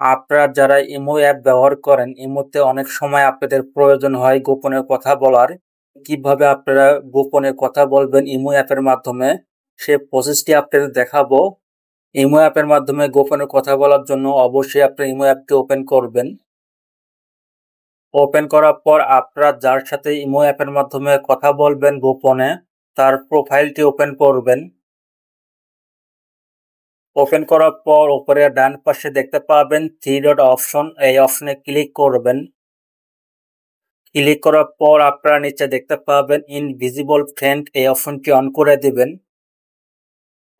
আপনারা যারা imo app ব্যবহার করেন, ইমোতে অনেক সময় আপনাদের প্রয়োজন হয় গোপনে কথা বলার। কিভাবে আপনারা গোপনে কথা বলবেন ইমো অ্যাপের মাধ্যমে, সে প্রসেসটি আপনাদের দেখাবো। ইমো অ্যাপের মাধ্যমে গোপনে কথা বলার জন্য অবশ্যই আপনি ইমো অ্যাপটি ওপেন করবেন। ওপেন করার পর আপনারা যার সাথে ইমো অ্যাপের মাধ্যমে কথা বলবেন গোপনে, তার প্রোফাইলটি ওপেন করবেন। ওপেন করার পর উপরে ডান পাশে দেখতে পাবেন 3 ডট অপশন, এই অপশনে ক্লিক করবেন। ক্লিক করার পর আপনারা নিচে দেখতে পাবেন ইনভিজিবল ফ্রেন্ড, এই অপশনটি অন করে দিবেন।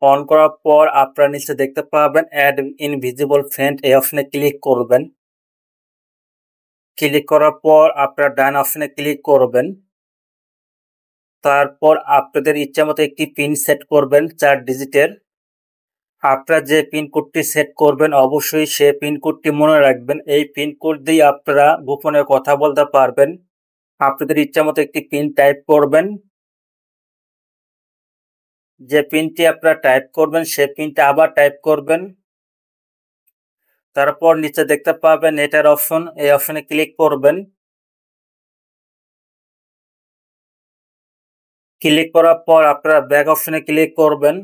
অন করার পর আপনারা নিচে দেখতে পাবেন অ্যাড ইনভিজিবল ফ্রেন্ড, এই অপশনে ক্লিক করবেন। ক্লিক করার পর আপনারা ডান অপশনে ক্লিক করবেন। তারপর আপনাদের ইচ্ছা মতো একটি পিন সেট করবেন 4 ডিজিটের। আপনারা যে পিন কোডটি সেট করবেন অবশ্যই সে পিন কোডটি মনে রাখবেন। এই পিন কোড দিয়ে আপনারা গোপনে কথা বলতে পারবেন। আপনাদের ইচ্ছা মতো একটি পিন টাইপ করবেন। যে পিনটি আপনারা টাইপ করবেন সে পিনটা আবার টাইপ করবেন। তারপর নিচে দেখতে পাবেন এটার অপশন, এই অপশনে ক্লিক করবেন। ক্লিক করার পর আপনারা ব্যাক অপশনে ক্লিক করবেন।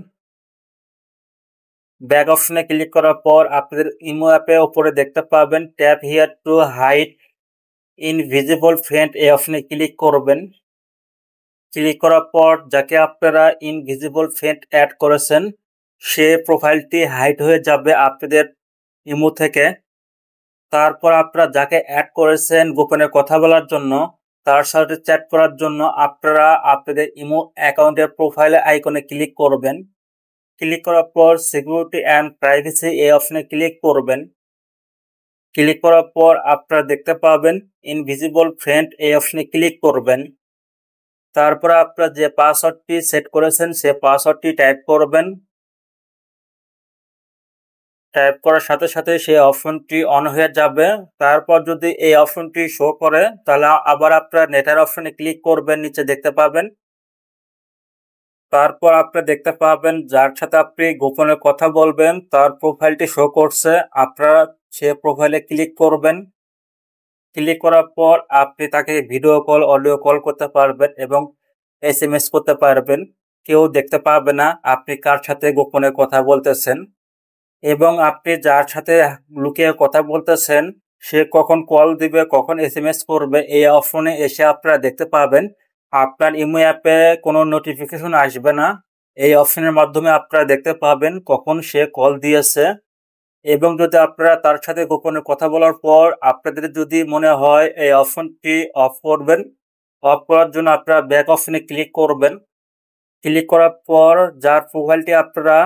ব্যাক অপশনে ক্লিক করার পর আপনাদের ইমো অ্যাপে উপরে দেখতে পাবেন tap here to hide invisible friend, এই অপশনে ক্লিক করবেন। ক্লিক করার পর যাকে আপনারা ইনভিজিবল ফ্রেন্ড অ্যাড করেছেন সে প্রোফাইলটি হাইড হয়ে যাবে আপনাদের ইমো থেকে। তারপর আপনারা যাকে অ্যাড করেছেন গোপনে কথা বলার জন্য, তার সাথে চ্যাট করার জন্য আপনারা আপনাদের ইমো অ্যাকাউন্টের প্রোফাইলে আইকনে ক্লিক করবেন। ক্লিক করার পর সিকিউরিটি অ্যান্ড প্রাইভেসি, এই অপশনে ক্লিক করবেন। ক্লিক করার পর আপনারা দেখতে পাবেন ইনভিজিবল ফ্রেন্ড, এই অপশনে ক্লিক করবেন। তারপর আপনারা যে পাসওয়ার্ডটি সেট করেছেন সে পাসওয়ার্ডটি টাইপ করবেন। টাইপ করার সাথে সাথে সেই অপশনটি অন হয়ে যাবে। তারপর যদি এই অপশনটি শো করে তাহলে আবার আপনারা নেটের অপশনে ক্লিক করবেন, নিচে দেখতে পাবেন। তারপর আপনি দেখতে পাবেন যার সাথে আপনি গোপনে কথা বলবেন তার প্রোফাইলটি শো করছে। আপনারা সে প্রোফাইলে ক্লিক করবেন। ক্লিক করার পর আপনি তাকে ভিডিও কল, অডিও কল করতে পারবেন এবং এসএমএস করতে পারবেন। কেউ দেখতে পাবে না আপনি কার সাথে গোপনে কথা বলতেছেন। এবং আপনি যার সাথে লুকিয়ে কথা বলতেছেন সে কখন কল দিবে, কখন এসএমএস করবে, এই অপশনে এসে আপনারা দেখতে পাবেন। আপনার ইমো অ্যাপে কোনো নোটিফিকেশন আসবে না। এই অপশনের মাধ্যমে আপনারা দেখতে পাবেন কখন সে কল দিয়েছে। এবং যদি আপনারা তার সাথে গোপনে কথা বলার পর আপনাদের যদি মনে হয় এই অপশনটি অফ করবেন, অফ করার জন্য আপনারা ব্যাক অপশনে ক্লিক করবেন। ক্লিক করার পর যার প্রোফাইলটি আপনারা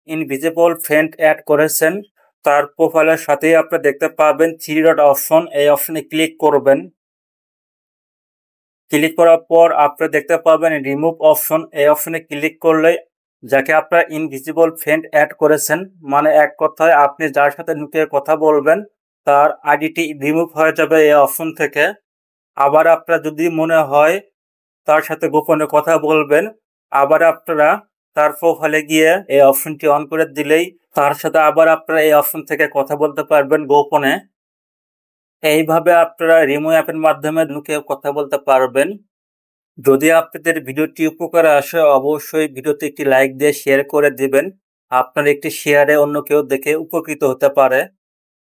ইনভিজিবল ফ্রেন্ড অ্যাড করেছেন তার প্রোফাইলের সাথেই আপনি দেখতে পাবেন 3 ডট অপশন, এই অপশনে ক্লিক করবেন। ক্লিক করার পর আপনি দেখতে পাবেন রিমুভ অপশন, এই অপশনে ক্লিক করলে যাকে আপনারা ইনভিজিবল ফ্রেন্ড অ্যাড করেছেন, মানে এক কথায় আপনি যার সাথে লুকিয়ে কথা বলবেন তার আইডিটি রিমুভ হয়ে যাবে এই অপশন থেকে। আবার আপনার যদি মনে হয় তার সাথে গোপনে কথা বলবেন, আবার আপনারা তার প্রোফাইলে গিয়ে এই অপশনটি অন করে দিলেই তার সাথে আবার আপনারা এই অপশন থেকে কথা বলতে পারবেন গোপনে। এইভাবে আপনারা রিমো অ্যাপের মাধ্যমে লুকিয়ে কথা বলতে পারবেন। যদি আপনাদের ভিডিওটি উপকারে আসে অবশ্যই ভিডিওতে একটি লাইক দিয়ে শেয়ার করে দিবেন। আপনার একটি শেয়ারে অন্য কেউ দেখে উপকৃত হতে পারে।